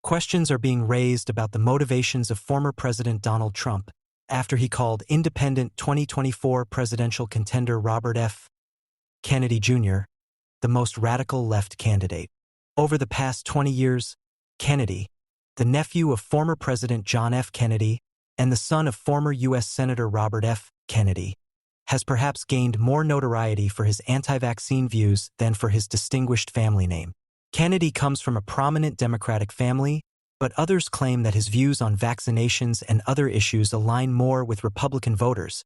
Questions are being raised about the motivations of former President Donald Trump after he called independent 2024 presidential contender Robert F. Kennedy Jr. the most radical left candidate. Over the past 20 years, Kennedy, the nephew of former President John F. Kennedy and the son of former U.S. Senator Robert F. Kennedy, has perhaps gained more notoriety for his anti-vaccine views than for his distinguished family name. Kennedy comes from a prominent Democratic family, but others claim that his views on vaccinations and other issues align more with Republican voters,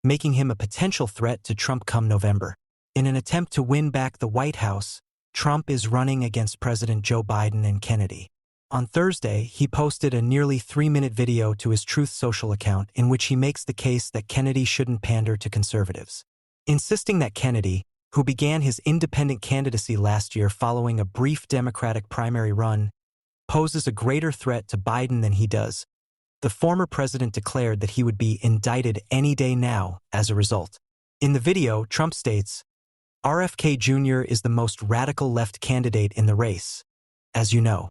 making him a potential threat to Trump come November. In an attempt to win back the White House, Trump is running against President Joe Biden and Kennedy. On Thursday, he posted a nearly 3-minute video to his Truth Social account in which he makes the case that Kennedy shouldn't pander to conservatives, insisting that Kennedy, who began his independent candidacy last year following a brief Democratic primary run, poses a greater threat to Biden than he does. The former president declared that he would be indicted any day now as a result. In the video, Trump states, "RFK Jr. is the most radical left candidate in the race, as you know.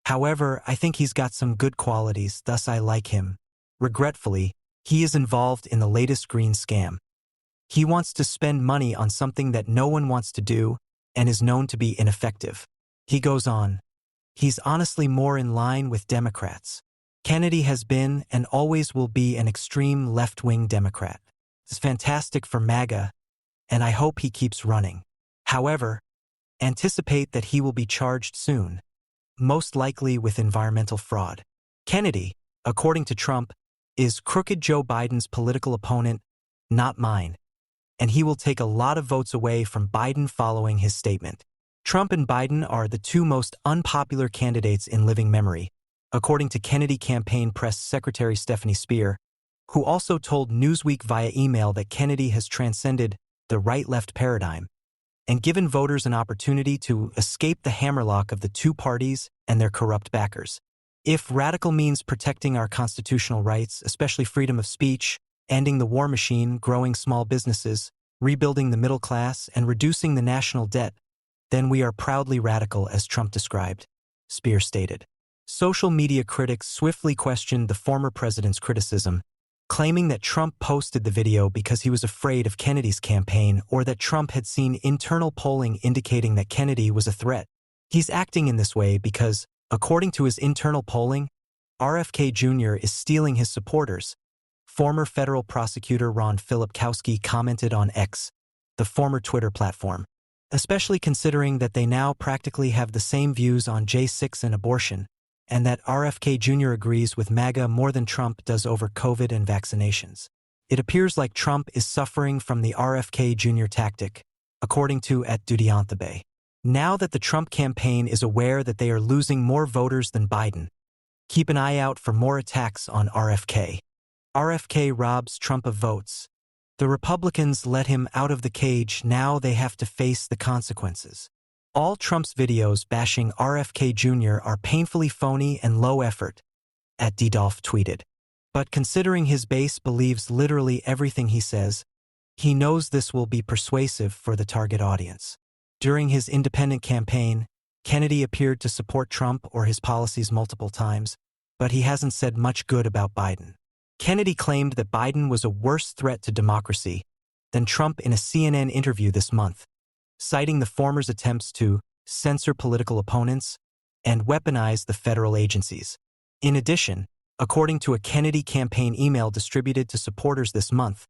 However, I think he's got some good qualities, thus I like him. Regretfully, he is involved in the latest green scam. He wants to spend money on something that no one wants to do and is known to be ineffective." He goes on, "He's honestly more in line with Democrats. Kennedy has been and always will be an extreme left-wing Democrat. It's fantastic for MAGA, and I hope he keeps running. However, anticipate that he will be charged soon, most likely with environmental fraud. Kennedy, according to Trump, is crooked Joe Biden's political opponent, not mine, and he will take a lot of votes away from Biden following his statement." Trump and Biden are the two most unpopular candidates in living memory, according to Kennedy campaign press secretary Stephanie Speer, who also told Newsweek via email that Kennedy has transcended the right-left paradigm and given voters an opportunity to escape the hammerlock of the two parties and their corrupt backers. If radical means protecting our constitutional rights, especially freedom of speech, ending the war machine, growing small businesses, rebuilding the middle class, and reducing the national debt, then we are proudly radical, as Trump described, Speer stated. Social media critics swiftly questioned the former president's criticism, claiming that Trump posted the video because he was afraid of Kennedy's campaign or that Trump had seen internal polling indicating that Kennedy was a threat. He's acting in this way because, according to his internal polling, RFK Jr. is stealing his supporters. Former federal prosecutor Ron Filipkowski commented on X, the former Twitter platform, especially considering that they now practically have the same views on J6 and abortion, and that RFK Jr. agrees with MAGA more than Trump does over COVID and vaccinations. It appears like Trump is suffering from the RFK Jr. tactic, according to @Dudianthabe. Now that the Trump campaign is aware that they are losing more voters than Biden, keep an eye out for more attacks on RFK. RFK robs Trump of votes. The Republicans let him out of the cage, now they have to face the consequences. All Trump's videos bashing RFK Jr. are painfully phony and low effort, @Ddolph tweeted. But considering his base believes literally everything he says, he knows this will be persuasive for the target audience. During his independent campaign, Kennedy appeared to support Trump or his policies multiple times, but he hasn't said much good about Biden. Kennedy claimed that Biden was a worse threat to democracy than Trump in a CNN interview this month, citing the former's attempts to censor political opponents and weaponize the federal agencies. In addition, according to a Kennedy campaign email distributed to supporters this month,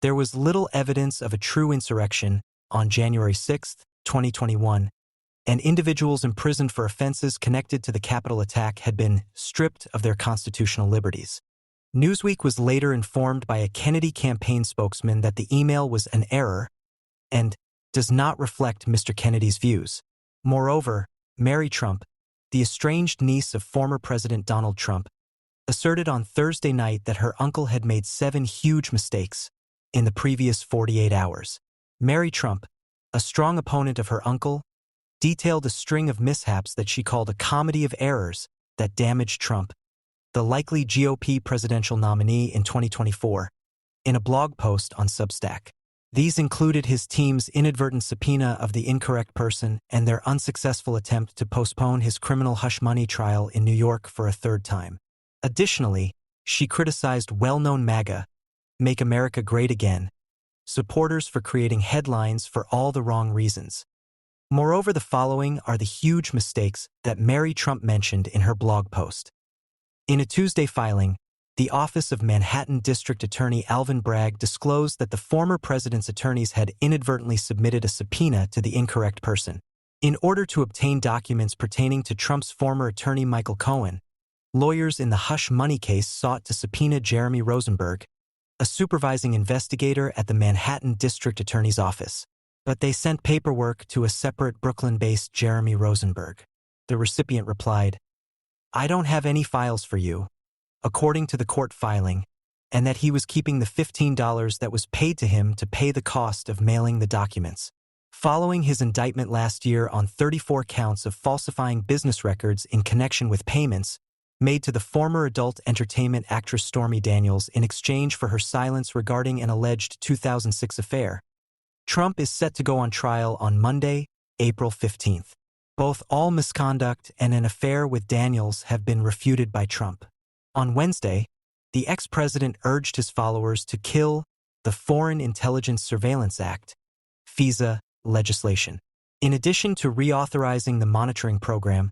there was little evidence of a true insurrection on January 6, 2021, and individuals imprisoned for offenses connected to the Capitol attack had been stripped of their constitutional liberties. Newsweek was later informed by a Kennedy campaign spokesman that the email was an error and does not reflect Mr. Kennedy's views. Moreover, Mary Trump, the estranged niece of former President Donald Trump, asserted on Thursday night that her uncle had made 7 huge mistakes in the previous 48 hours. Mary Trump, a strong opponent of her uncle, detailed a string of mishaps that she called a comedy of errors that damaged Trump, the likely GOP presidential nominee in 2024, in a blog post on Substack. These included his team's inadvertent subpoena of the incorrect person and their unsuccessful attempt to postpone his criminal hush money trial in New York for a third time. Additionally, she criticized well-known MAGA, Make America Great Again, supporters for creating headlines for all the wrong reasons. Moreover, the following are the huge mistakes that Mary Trump mentioned in her blog post. In a Tuesday filing, the Office of Manhattan District Attorney Alvin Bragg disclosed that the former president's attorneys had inadvertently submitted a subpoena to the incorrect person. In order to obtain documents pertaining to Trump's former attorney Michael Cohen, lawyers in the hush money case sought to subpoena Jeremy Rosenberg, a supervising investigator at the Manhattan District Attorney's Office. But they sent paperwork to a separate Brooklyn-based Jeremy Rosenberg. The recipient replied, "I don't have any files for you," according to the court filing, and that he was keeping the $15 that was paid to him to pay the cost of mailing the documents. Following his indictment last year on 34 counts of falsifying business records in connection with payments made to the former adult entertainment actress Stormy Daniels in exchange for her silence regarding an alleged 2006 affair, Trump is set to go on trial on Monday, April 15th. Both all misconduct and an affair with Daniels have been refuted by Trump. On Wednesday, the ex-president urged his followers to kill the Foreign Intelligence Surveillance Act, FISA, legislation. In addition to reauthorizing the monitoring program,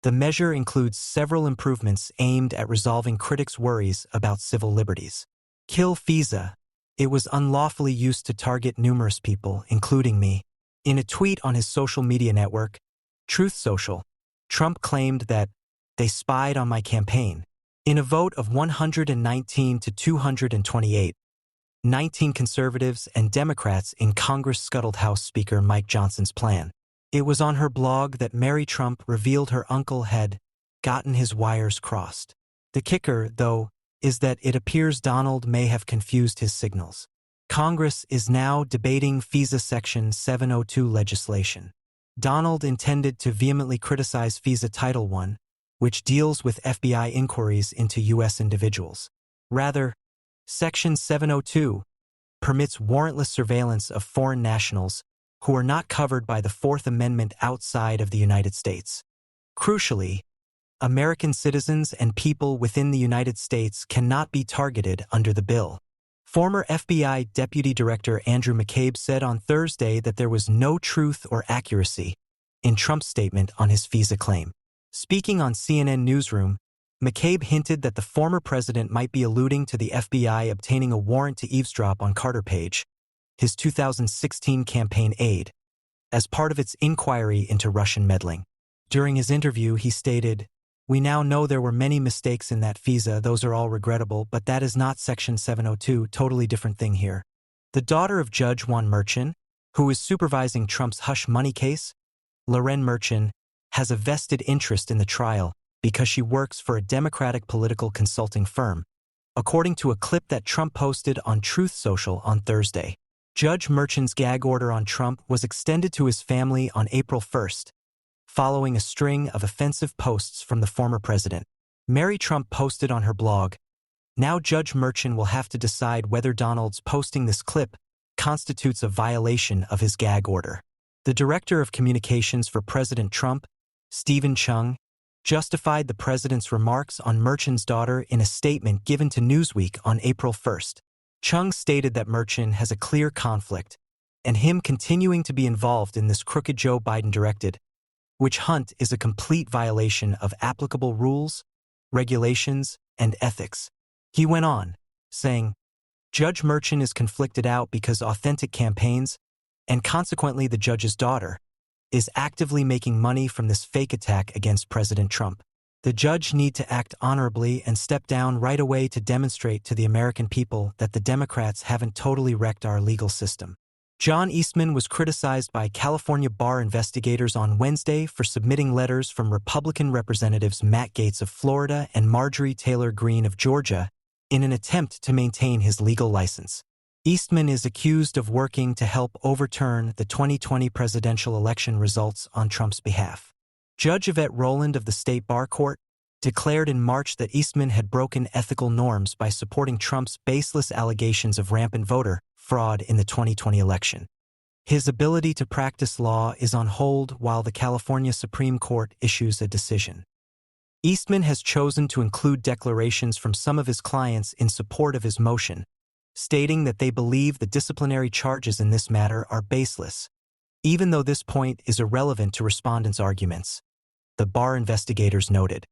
the measure includes several improvements aimed at resolving critics' worries about civil liberties. Kill FISA. It was unlawfully used to target numerous people, including me. In a tweet on his social media network, Truth Social, Trump claimed that they spied on my campaign. In a vote of 119 to 228, 19 conservatives and Democrats in Congress scuttled House Speaker Mike Johnson's plan. It was on her blog that Mary Trump revealed her uncle had gotten his wires crossed. The kicker, though, is that it appears Donald may have confused his signals. Congress is now debating FISA Section 702 legislation. Donald intended to vehemently criticize FISA Title I, which deals with FBI inquiries into U.S. individuals. Rather, Section 702 permits warrantless surveillance of foreign nationals who are not covered by the Fourth Amendment outside of the United States. Crucially, American citizens and people within the United States cannot be targeted under the bill. Former FBI Deputy Director Andrew McCabe said on Thursday that there was no truth or accuracy in Trump's statement on his FISA claim. Speaking on CNN Newsroom, McCabe hinted that the former president might be alluding to the FBI obtaining a warrant to eavesdrop on Carter Page, his 2016 campaign aide, as part of its inquiry into Russian meddling. During his interview, he stated, "We now know there were many mistakes in that FISA, those are all regrettable, but that is not Section 702, totally different thing here." The daughter of Judge Juan Merchan, who is supervising Trump's hush money case, Loren Merchan, has a vested interest in the trial because she works for a Democratic political consulting firm, according to a clip that Trump posted on Truth Social on Thursday. Judge Merchan's gag order on Trump was extended to his family on April 1st, following a string of offensive posts from the former president. Mary Trump posted on her blog, "Now Judge Merchan will have to decide whether Donald's posting this clip constitutes a violation of his gag order." The director of communications for President Trump, Stephen Chung, justified the president's remarks on Merchan's daughter in a statement given to Newsweek on April 1st. Chung stated that Merchan has a clear conflict, and him continuing to be involved in this crooked Joe Biden-directed witch hunt is a complete violation of applicable rules, regulations, and ethics. He went on, saying, "Judge Merchan is conflicted out because authentic campaigns, and consequently the judge's daughter, is actively making money from this fake attack against President Trump. The judge need to act honorably and step down right away to demonstrate to the American people that the Democrats haven't totally wrecked our legal system." John Eastman was criticized by California bar investigators on Wednesday for submitting letters from Republican Representatives Matt Gaetz of Florida and Marjorie Taylor Greene of Georgia in an attempt to maintain his legal license. Eastman is accused of working to help overturn the 2020 presidential election results on Trump's behalf. Judge Yvette Rowland of the State Bar Court declared in March that Eastman had broken ethical norms by supporting Trump's baseless allegations of rampant voter fraud in the 2020 election. His ability to practice law is on hold while the California Supreme Court issues a decision. Eastman has chosen to include declarations from some of his clients in support of his motion, stating that they believe the disciplinary charges in this matter are baseless, even though this point is irrelevant to respondents' arguments, the bar investigators noted.